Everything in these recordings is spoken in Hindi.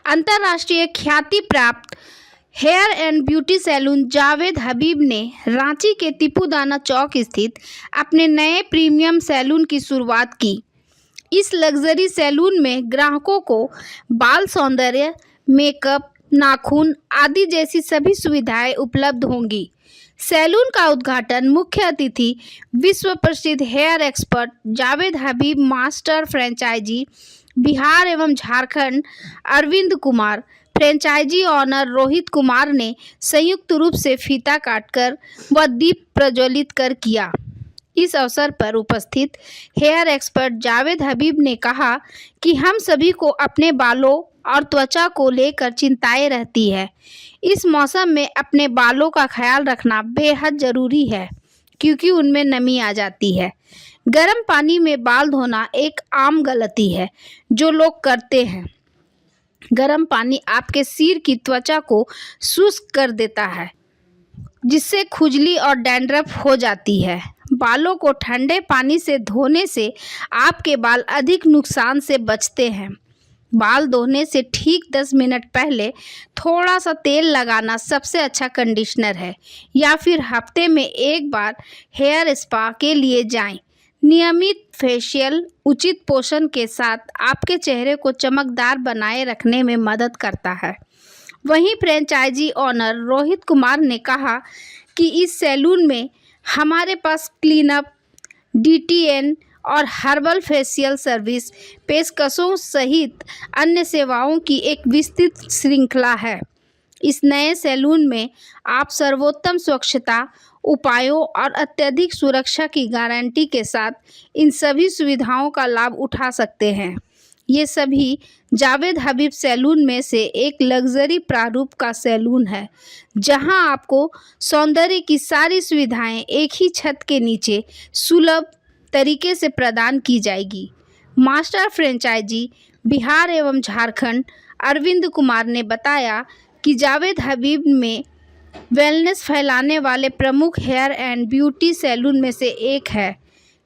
अंतर्राष्ट्रीय ख्याति प्राप्त hair and beauty salon Jawed Habib ने रांची के तिपुदाना चौक स्थित अपने नए प्रीमियम सैलून की शुरुआत की। इस लग्जरी सैलून में ग्राहकों को बाल सौंदर्य, मेकअप, नाखून आदि जैसी सभी सुविधाएं उपलब्ध होंगी। सैलून का उद्घाटन मुख्य अतिथि विश्व प्रसिद्ध हेयर एक्सपर्ट जावेद हबीब, मास्टर फ्रेंचाइजी बिहार एवं झारखंड अरविंद कुमार, फ्रेंचाइजी ऑनर रोहित कुमार ने संयुक्त रूप से फीता काटकर व दीप प्रज्वलित कर किया। इस अवसर पर उपस्थित हेयर एक्सपर्ट जावेद हबीब ने कहा कि हम सभी को अपने बालों और त्वचा को लेकर चिंताएं रहती है। इस मौसम में अपने बालों का ख्याल रखना बेहद ज़रूरी है क्योंकि उनमें नमी आ जाती है। गर्म पानी में बाल धोना एक आम गलती है जो लोग करते हैं। गर्म पानी आपके सिर की त्वचा को शुष्क कर देता है जिससे खुजली और डैंड्रफ हो जाती है। बालों को ठंडे पानी से धोने से आपके बाल अधिक नुकसान से बचते हैं। बाल धोने से ठीक 10 मिनट पहले थोड़ा सा तेल लगाना सबसे अच्छा कंडीशनर है, या फिर हफ्ते में एक बार हेयर स्पा के लिए जाएं। नियमित फेशियल उचित पोषण के साथ आपके चेहरे को चमकदार बनाए रखने में मदद करता है। वहीं फ्रेंचाइजी ऑनर रोहित कुमार ने कहा कि इस सैलून में हमारे पास क्लीनअप, DTN और हर्बल फेशियल सर्विस पेशकशों सहित अन्य सेवाओं की एक विस्तृत श्रृंखला है। इस नए सैलून में आप सर्वोत्तम स्वच्छता उपायों और अत्यधिक सुरक्षा की गारंटी के साथ इन सभी सुविधाओं का लाभ उठा सकते हैं। ये सभी जावेद हबीब सैलून में से एक लग्जरी प्रारूप का सैलून है जहां आपको सौंदर्य की सारी सुविधाएं एक ही छत के नीचे सुलभ तरीके से प्रदान की जाएगी। मास्टर फ्रेंचाइजी बिहार एवं झारखंड अरविंद कुमार ने बताया कि जावेद हबीब में वेलनेस फैलाने वाले प्रमुख हेयर एंड ब्यूटी सैलून में से एक है।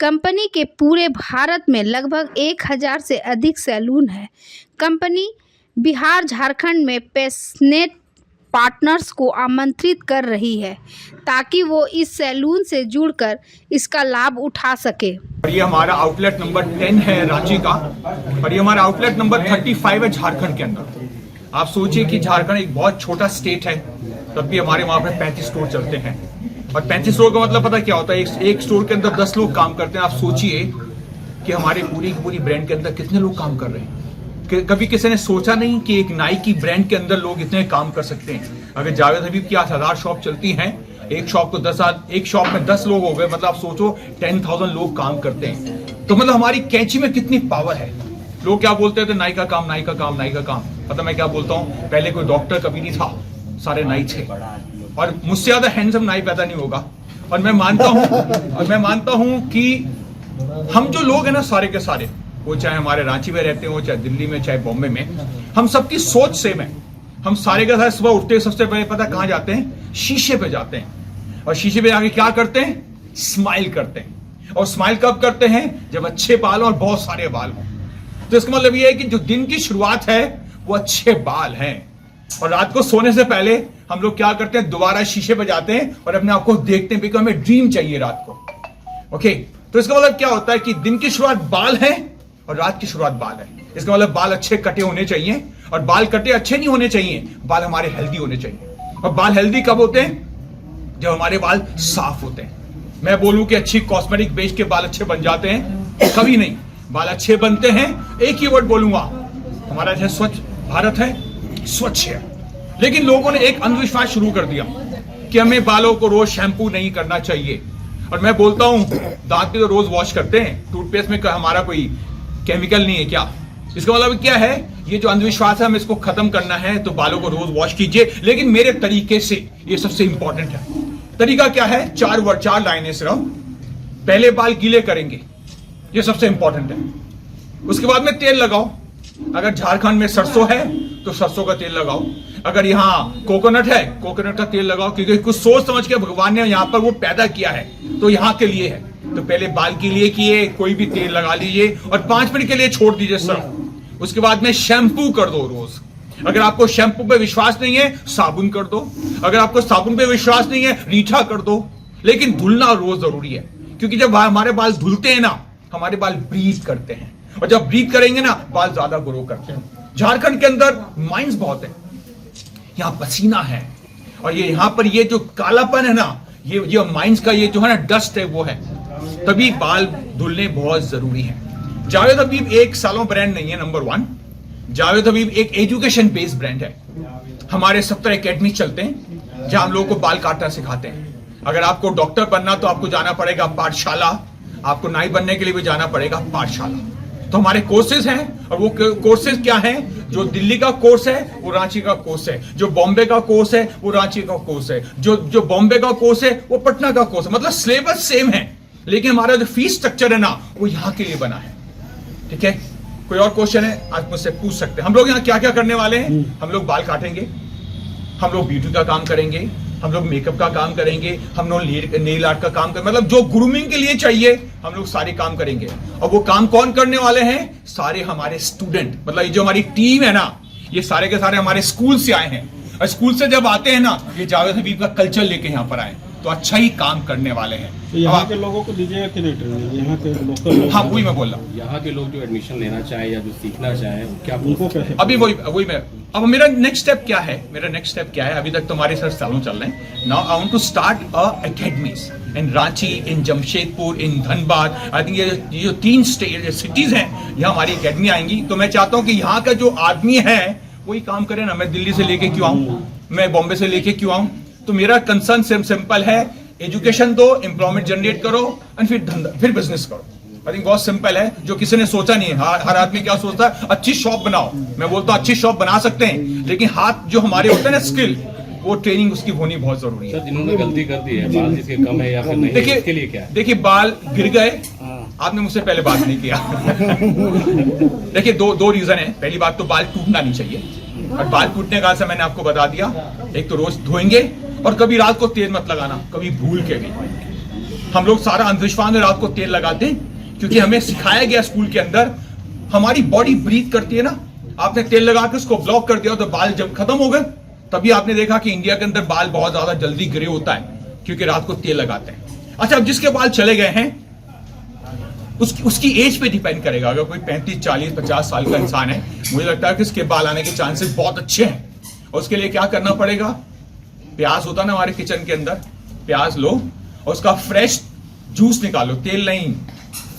कंपनी के पूरे भारत में लगभग 1000 से अधिक सैलून है। कंपनी बिहार झारखंड में पैशनेट पार्टनर्स को आमंत्रित कर रही है ताकि वो इस सैलून से जुड़कर इसका लाभ उठा सके। और ये हमारा आउटलेट नंबर 10 है रांची का, और ये हमारा आउटलेट नंबर 35 है झारखंड के अंदर। आप सोचिए कि झारखंड एक बहुत छोटा स्टेट है, तब भी हमारे वहाँ पे 35 स्टोर चलते हैं। और 35 स्टोर का मतलब पता क्या होता है? एक स्टोर के अंदर 10 लोग काम करते हैं। आप सोचिए कि हमारे पूरी ब्रांड के अंदर कितने लोग काम कर रहे हैं। कभी किसी ने सोचा नहीं कि एक नाइकी ब्रांड के अंदर लोग इतने काम कर सकते हैं। अगर जावेद हबीब की 1000 शॉप चलती हैं, एक शॉप में 10 लोग हो गए, मतलब आप सोचो 10,000 लोग काम करते हैं। तो मतलब हमारी कैंची में कितनी पावर है। लोग क्या बोलते थे? नाई का काम, नाई का काम, नाई का काम। पता मैं क्या बोलता हूँ? पहले कोई डॉक्टर कभी नहीं था, सारे नाई थे, और मुझसे ज्यादा हैंडसम नाई पैदा नहीं होगा। और मैं मानता हूं कि हम जो लोग हैं ना, सारे के सारे, वो चाहे हमारे रांची में रहते हो, चाहे दिल्ली में, चाहे बॉम्बे में, हम सबकी सोच सेम है। हम सारे के सारे सुबह उठते सबसे पहले पता कहां जाते हैं? शीशे पे जाते हैं। और शीशे पे जाके क्या करते हैं? स्माइल करते हैं। और स्माइल कब करते हैं? जब अच्छे बाल और बहुत सारे बाल हो। तो इसका मतलब ये है कि जो दिन की शुरुआत है वो अच्छे बाल हैं। और रात को सोने से पहले हम लोग क्या करते हैं? दोबारा शीशे पे जाते हैं और अपने आप को देखते हैं, बिकॉज़ हमें ड्रीम चाहिए रात को। ओके, तो इसका मतलब क्या होता है कि दिन की शुरुआत बाल है और रात की शुरुआत बाल है। इसका मतलब बाल अच्छे कटे होने चाहिए, और बाल कटे अच्छे नहीं होने चाहिए, बाल हमारे हेल्दी होने चाहिए। और बाल हेल्दी कब होते हैं? जब हमारे बाल साफ होते हैं। मैं बोलूं कि अच्छी कॉस्मेटिक बेच के बाल अच्छे बन जाते हैं? कभी नहीं। बाल अच्छे बनते हैं, एक ही वर्ड बोलूंगा, हमारा जो स्वच्छ भारत है, स्वच्छ है। लेकिन लोगों ने एक अंधविश्वास शुरू कर दिया कि हमें बालों को रोज शैम्पू नहीं करना चाहिए। और मैं बोलता हूं, दांत भी तो रोज वॉश करते हैं, टूथपेस्ट में हमारा कोई केमिकल नहीं है क्या? इसका मतलब क्या है? ये जो अंधविश्वास है, हमें इसको खत्म करना है, तो बालों को रोज वॉश कीजिए, लेकिन मेरे तरीके से। ये सबसे इंपॉर्टेंट है। तरीका क्या है? 4 लाइनें सिर्फ। पहले बाल गीले करेंगे, ये सबसे इंपॉर्टेंट है। उसके बाद में तेल लगाओ। अगर झारखंड में सरसों है तो सरसों का तेल लगाओ। अगर यहाँ कोकोनट है, कोकोनट का तेल लगाओ, क्योंकि कुछ सोच समझ के भगवान ने यहाँ पर वो पैदा किया है, तो यहाँ के लिए है। तो पहले बाल के लिए किए, कोई भी तेल लगा लीजिए और 5 मिनट के लिए छोड़ दीजिए सिर्फ। उसके बाद में शैम्पू कर दो रोज। अगर आपको शैम्पू पे विश्वास नहीं है, साबुन कर दो। अगर आपको साबुन पे विश्वास नहीं है, रीठा कर दो। लेकिन धुलना रोज जरूरी है, क्योंकि जब हमारे बाल धुलते हैं ना, हमारे बाल ब्रीथ करते हैं, और जब ब्रीथ करेंगे ना, बाल ज्यादा ग्रो करते हैं। झारखंड के अंदर माइंस बहुत है, यहाँ पसीना है, और ये यहाँ पर ये जो कालापन है ना, ये माइंस का ये जो है ना डस्ट है, वो है, तभी बाल धुलने बहुत जरूरी है। जावेद हबीब एक सालों ब्रांड नहीं है, नंबर 1। जावेद हबीब एक एजुकेशन बेस्ड ब्रांड है। हमारे 70 एकेडमी चलते हैं जहां हम लोगों को बाल काटना सिखाते हैं। अगर आपको डॉक्टर बनना तो आपको जाना पड़ेगा पाठशाला, आपको नाई बनने के लिए भी जाना पड़ेगा पाठशाला। तो हमारे कोर्सेज हैं, और वो कोर्सेज क्या हैं? जो दिल्ली का कोर्स है वो रांची का कोर्स है, जो बॉम्बे का कोर्स है वो रांची का कोर्स है, जो बॉम्बे का कोर्स है वो पटना का कोर्स है। मतलब सिलेबस सेम है, लेकिन हमारा जो फीस स्ट्रक्चर है ना, वो यहाँ के लिए बना है। ठीक है, कोई और क्वेश्चन है आप मुझसे पूछ सकते हैं। हम लोग यहाँ क्या क्या करने वाले हैं? हम लोग बाल काटेंगे, हम लोग ब्यूटी का काम करेंगे, हम लोग मेकअप का काम करेंगे, हम लोग नेल आर्ट का काम करेंगे। मतलब जो ग्रूमिंग के लिए चाहिए हम लोग सारे काम करेंगे। और वो काम कौन करने वाले हैं? सारे हमारे स्टूडेंट। मतलब ये जो हमारी टीम है ना, ये सारे के सारे हमारे स्कूल से आए हैं, और स्कूल से जब आते हैं ना, ये जावेद हबीब का कल्चर लेके यहाँ पर आए, तो अच्छा ही काम करने वाले हैं। तो यहाँ के लोगों को दीजिएगा कि नहीं ट्रेनिंग? यहाँ के लोकल लोग, हाँ वही मैं बोल रहा हूँ। यहाँ के लोग जो एडमिशन लेना चाहे या जो सीखना चाहे, क्या उनको कैसे? अभी वही मैं, अब मेरा नेक्स्ट स्टेप क्या है? मेरा नेक्स्ट स्टेप क्या है? अभी तक तो हमारे सर सालों चल रहे हैं। Now I want to start a academies in Ranchi, in Jamshedpur, in Dhanbad. I think ये जो 3 सिटीज हैं, यहाँ हमारी एकेडमी आएंगी। तो मैं चाहता हूँ कि यहाँ का जो आदमी है वही काम करे ना। मैं दिल्ली से लेके क्यों आऊँ, मैं बॉम्बे से लेके क्यों आऊँ? तो मेरा कंसर्न सिंपल है, एजुकेशन दो, एम्प्लॉयमेंट जनरेट करो, और फिर धंधा, फिर बिजनेस करो। आई थिंक बहुत सिंपल है, जो किसी ने सोचा नहीं है। हर आदमी क्या सोचता है? अच्छी शॉप बनाओ। मैं बोलता हूँ अच्छी शॉप बना सकते हैं, लेकिन हाथ जो हमारे होते हैं ना, स्किल, वो ट्रेनिंग उसकी होनी बहुत जरूरी है। सर, जिन्होंने गलती कर दी है, बाल जिसके कम है या फिर नहीं, इसके लिए क्या है? देखिए बाल गिर गए, आपने मुझसे पहले बात नहीं किया। देखिए दो रीजन है। पहली बात तो बाल टूटना नहीं चाहिए, और बाल टूटने का मैंने आपको बता दिया। एक तो रोज धोएंगे, और कभी रात को तेल मत लगाना, कभी भूल के भी। हम लोग सारा अंधविश्वास में रात को तेल लगाते हैं, क्योंकि हमें सिखाया गया स्कूल के अंदर, हमारी बॉडी ब्रीथ करती है ना। आपने तेल लगा के उसको ब्लॉक कर दिया तो बाल जब खत्म हो गए, तभी आपने देखा कि इंडिया के अंदर बाल बहुत ज्यादा जल्दी ग्रे होता है, क्योंकि रात को तेल लगाते हैं। अच्छा, अब जिसके बाल चले गए हैं, उसकी एज पे डिपेंड करेगा। अगर कोई 35, 40, 50 साल का इंसान है, मुझे लगता है कि उसके बाल आने के चांसेस बहुत अच्छे हैं। और उसके लिए क्या करना पड़ेगा? प्याज होता है ना हमारे किचन के अंदर, प्याज लो और उसका फ्रेश जूस निकालो, तेल नहीं,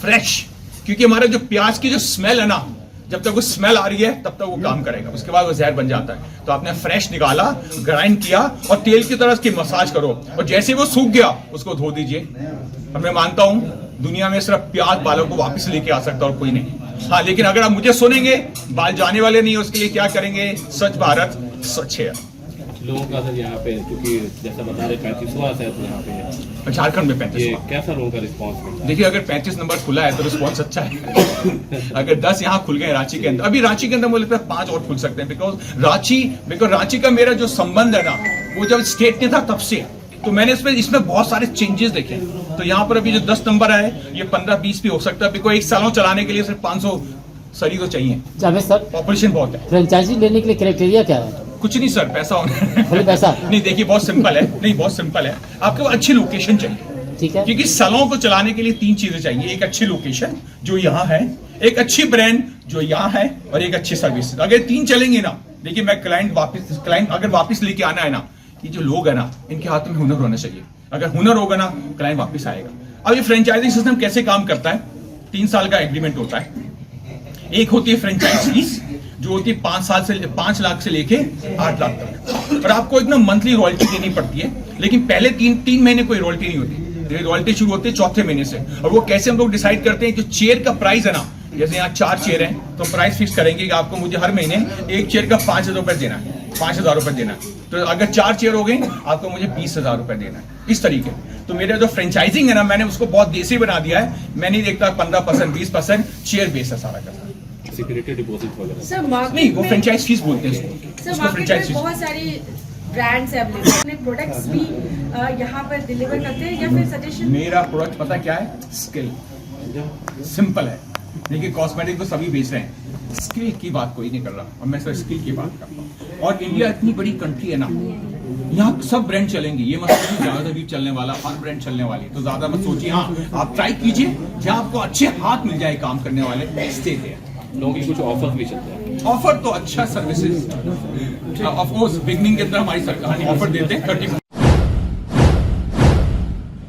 फ्रेश। क्योंकि हमारे जो प्याज की जो स्मेल है ना, जब तक वो स्मेल आ रही है तब तक वो काम करेगा, उसके बाद वो जहर बन जाता है। तो आपने फ्रेश निकाला, ग्राइंड किया, और तेल की तरह उसकी मसाज करो, और जैसे वो सूख गया उसको धो दीजिए। और मैं मानता हूं दुनिया में सिर्फ प्याज बालों को वापस लेके आ सकता और कोई नहीं। हाँ, लेकिन अगर आप मुझे सुनेंगे, बाल जाने वाले नहीं है, उसके लिए क्या करेंगे? स्वच्छ भारत, स्वच्छ हेयर। लोगों का सर यहाँ पे, क्योंकि जैसा बता रहे 35वां है तो यहाँ पे झारखंड में ये 35वां। कैसा लोगों का रिस्पॉन्स मिलता है? देखिए, अगर 35 नंबर खुला है तो रिस्पॉन्स अच्छा है। अगर 10 यहाँ खुल गए रांची के अंदर, अभी रांची के अंदर मुझे लगता है 5 और खुल सकते हैं, बिकॉज रांची का मेरा जो संबंध है ना, वो जब स्टेट नहीं था तब से, तो मैंने इसमें बहुत सारे चेंजेस देखे। तो यहाँ पर अभी जो 10 नंबर है, ये 15-20 भी हो सकता है, बिकॉज 1 सालों चलाने के लिए सिर्फ 500 सरी तो चाहिए। जावेद सर, पॉपुलेशन बहुत है। फ्रेंचाइजी लेने के लिए क्राइटेरिया क्या है? कुछ नहीं सर, पैसा होना। खाली पैसा? नहीं, देखिए बहुत सिंपल है। नहीं, बहुत सिंपल है, आपको अच्छी लोकेशन चाहिए। ठीक है, क्योंकि सलों को चलाने के लिए 3 चीजें चाहिए। एक अच्छी लोकेशन जो यहाँ है, एक अच्छी ब्रांड जो यहाँ है, और एक अच्छी सर्विस। अगर 3 चलेंगे ना, देखिए मैं क्लाइंट अगर वापस लेके आना है ना, ये जो लोग है ना, इनके हाथ में हुनर होना चाहिए। अगर हुनर होगा ना, क्लाइंट वापस आएगा। अब ये फ्रेंचाइजिंग सिस्टम कैसे काम करता है? 3 साल का एग्रीमेंट होता है। एक होती है फ्रेंचाइज फीस, जो होती है 5 लाख से लेके 8 लाख तक, और आपको एक ना मंथली रॉयल्टी देनी पड़ती है। लेकिन पहले 3 महीने कोई रॉयल्टी नहीं होती, रॉयल्टी शुरू होती है 4थे महीने से। और वो कैसे हम लोग डिसाइड करते हैं? जो चेयर का प्राइस है ना, जैसे यहाँ 4 चेयर हैं, तो प्राइस फिक्स करेंगे कि आपको मुझे हर महीने एक चेयर का 5,000 रुपए देना है, 5,000 रुपए देना है। तो अगर 4 चेयर हो गई, आपको मुझे 20,000 रुपए देना है, इस तरीके। तो मेरा जो फ्रेंचाइजिंग है ना, मैंने उसको बहुत देसी बना दिया है। मैं नहीं देखता 15%, 20%, चेयर बेस है सारा का। सिक्योरिटी डिपॉजिट वगैरह सर मार्केट नहीं, वो में, फ्रेंचाइज फीस बोलते हैं सर उसको मार्केट फ्रेंचाइज में फीस। बहुत सारी ब्रांड्स अवेलेबल, अपने प्रोडक्ट्स भी यहाँ पर डिलीवर करते हैं, या फिर सजेशन? मेरा प्रोडक्ट पता क्या है? स्किल। सिंपल है। देखिए कॉस्मेटिक तो सभी बेच रहे हैं, स्किल की बात कोई नहीं कर रहा, और मैं सर स्किल की बात करता हूँ। और इंडिया इतनी बड़ी कंट्री है ना, यहाँ सब ब्रांड चलेंगे, ये मत सोचिए ज्यादा भी चलने वाला, हर ब्रांड चलने वाली, तो ज्यादा मत सोचिए। हाँ, आप ट्राई कीजिए, जहाँ आपको अच्छे हाथ मिल जाए काम करने वाले, स्टे देयर। लोगों के कुछ ऑफर भी चलते हैं। ऑफर तो अच्छा सर्विसेज, ऑफ कोर्स बिगनिंग के अंदर हमारी सरकार ऑफर देते हैं 30